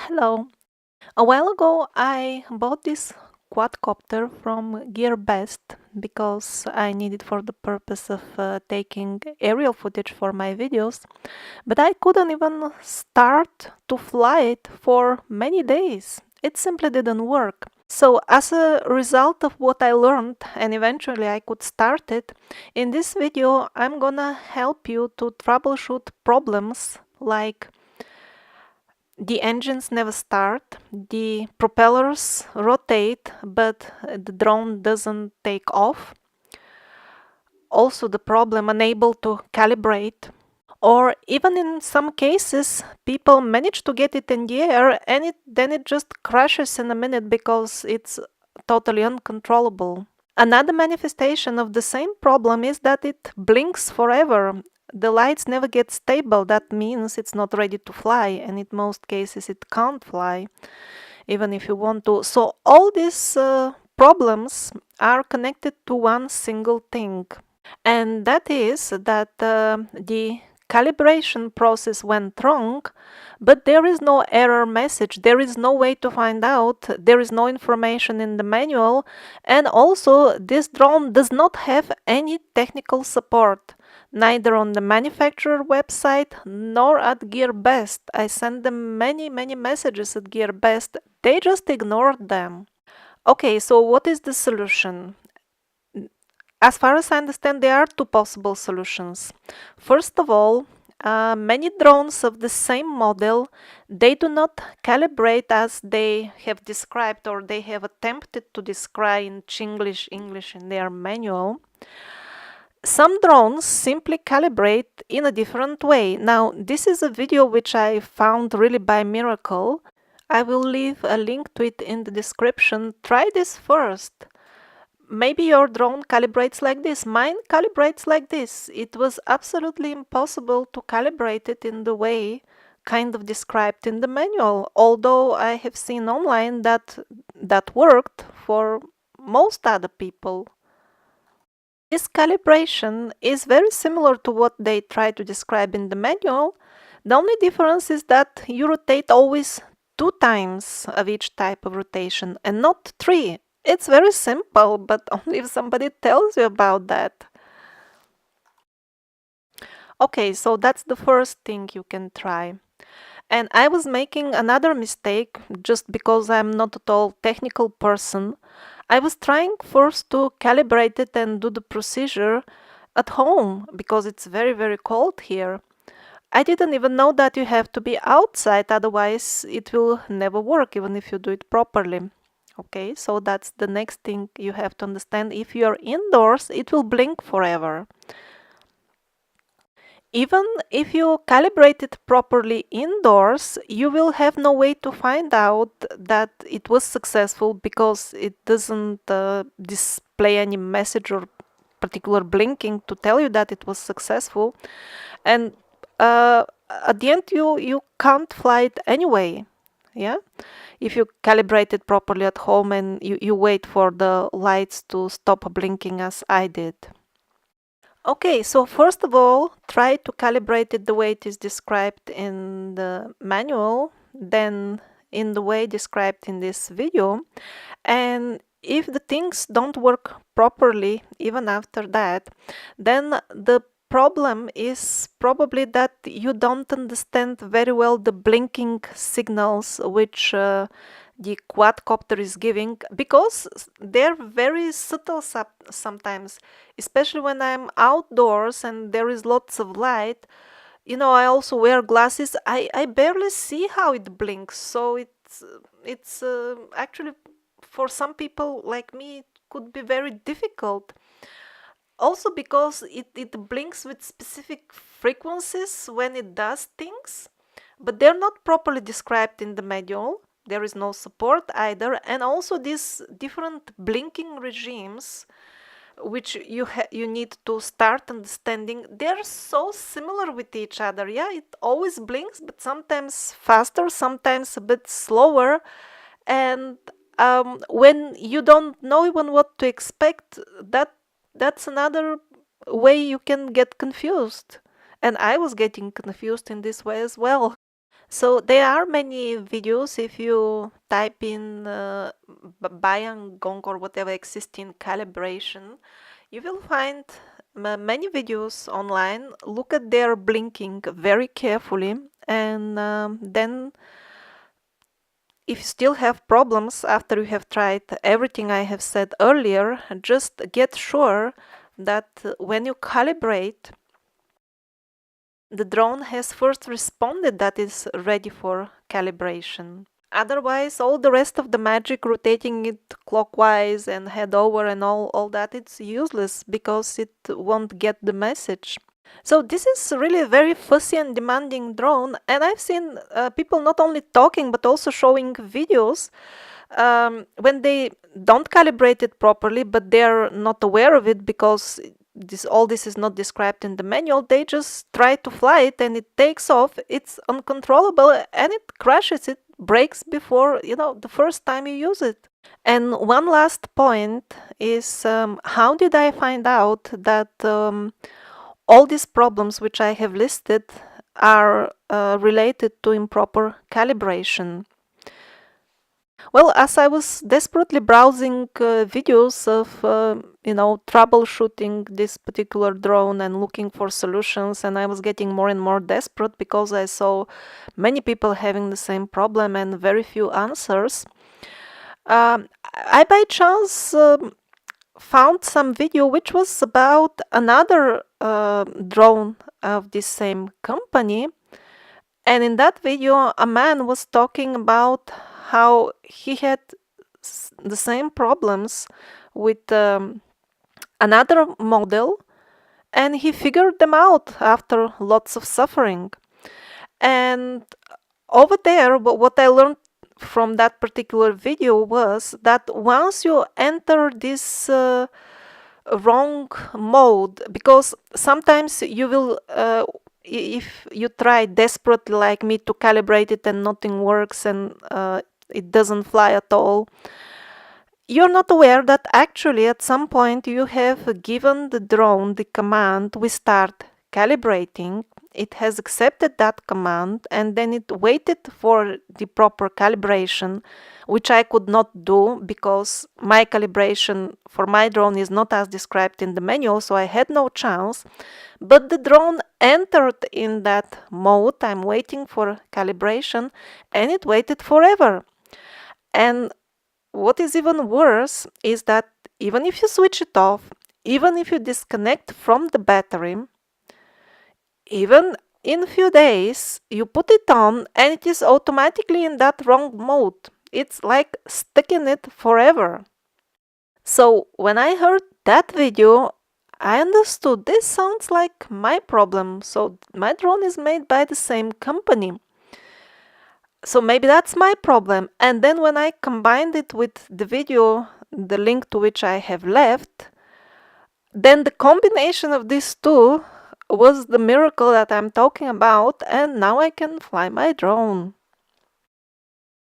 Hello. A while ago, I bought this quadcopter from GearBest because I need it for the purpose of taking aerial footage for my videos, but I couldn't even start to fly it for many days. It simply didn't work. So, as a result of what I learned, and eventually I could start it, in this video I'm gonna help you to troubleshoot problems like the engines never start, the propellers rotate, but the drone doesn't take off. Also, the problem unable to calibrate, or even in some cases, people manage to get it in the air and then it just crashes in a minute because it's totally uncontrollable. Another manifestation of the same problem is that it blinks forever. The lights never get stable. That means it's not ready to fly, and in most cases it can't fly, even if you want to. So all these problems are connected to one single thing, and that is that the calibration process went wrong, but there is no error message. There is no way to find out. There is no information in the manual, and also this drone does not have any technical support, neither on the manufacturer website nor at GearBest. I sent them many messages at GearBest. They just ignored them. Okay, so what is the solution? As far as I understand, there are two possible solutions. First of all, many drones of the same model, they do not calibrate as they have described or they have attempted to describe in Chinglish English in their manual. Some drones simply calibrate in a different way. Now, this is a video which I found really by miracle. I will leave a link to it in the description. Try this first. Maybe your drone calibrates like this. Mine calibrates like this. It was absolutely impossible to calibrate it in the way kind of described in the manual, although I have seen online that worked for most other people. This calibration is very similar to what they try to describe in the manual. The only difference is that you rotate always 2 times of each type of rotation and not 3. It's very simple, but only if somebody tells you about that. Okay, so that's the first thing you can try. And I was making another mistake just because I'm not at all technical person. I was trying first to calibrate it and do the procedure at home because it's very cold here. I didn't even know that you have to be outside, otherwise it will never work even if you do it properly. Okay, so that's the next thing you have to understand. If you're indoors, it will blink forever. Even if you calibrate it properly indoors, you will have no way to find out that it was successful because it doesn't display any message or particular blinking to tell you that it was successful. And at the end, you can't fly it anyway. Yeah, if you calibrate it properly at home and you wait for the lights to stop blinking as I did. Okay, so first of all, try to calibrate it the way it is described in the manual, then in the way described in this video. And if the things don't work properly even after that, then the problem is probably that you don't understand very well the blinking signals which the quadcopter is giving, because they're very subtle sometimes, especially when I'm outdoors and there is lots of light. You know, I also wear glasses. I barely see how it blinks, so it's actually for some people like me it could be very difficult. Also because it blinks with specific frequencies when it does things, but they're not properly described in the manual. There is no support either, and also these different blinking regimes which you need to start understanding, they're so similar with each other. Yeah, it always blinks, but sometimes faster, sometimes a bit slower, and when you don't know even what to expect, that's another way you can get confused. And I was getting confused in this way as well. So there are many videos. If you type in Bayangtong or whatever existing calibration, you will find many videos online. Look at their blinking very carefully, and then if you still have problems after you have tried everything I have said earlier, just get sure that when you calibrate, the drone has first responded that is ready for calibration. Otherwise, all the rest of the magic, rotating it clockwise and head over and all that, it's useless because it won't get the message. So this is really a very fussy and demanding drone, and I've seen people not only talking but also showing videos when they don't calibrate it properly, but they're not aware of it because all this is not described in the manual. They just try to fly it and it takes off. It's uncontrollable and it crashes. It breaks before the first time you use it. And one last point is, how did I find out that all these problems which I have listed are related to improper calibration? Well, as I was desperately browsing videos of, troubleshooting this particular drone and looking for solutions, and I was getting more and more desperate because I saw many people having the same problem and very few answers. I by chance found some video which was about another drone of this same company, and in that video a man was talking about how he had the same problems with another model, and he figured them out after lots of suffering. And over there, what I learned from that particular video was that once you enter this wrong mode, because sometimes you will if you try desperately like me to calibrate it and nothing works and it doesn't fly at all, you're not aware that actually at some point you have given the drone the command we start calibrating. It has accepted that command and then it waited for the proper calibration, which I could not do because my calibration for my drone is not as described in the manual, so I had no chance. But the drone entered in that mode, I'm waiting for calibration, and it waited forever. And what is even worse is that even if you switch it off, even if you disconnect from the battery, even in a few days, you put it on and it is automatically in that wrong mode. It's like stuck in it forever. So when I heard that video, I understood this sounds like my problem. So my drone is made by the same company. So maybe that's my problem. And then when I combined it with the video, the link to which I have left, then the combination of these two was the miracle that I'm talking about, and now I can fly my drone.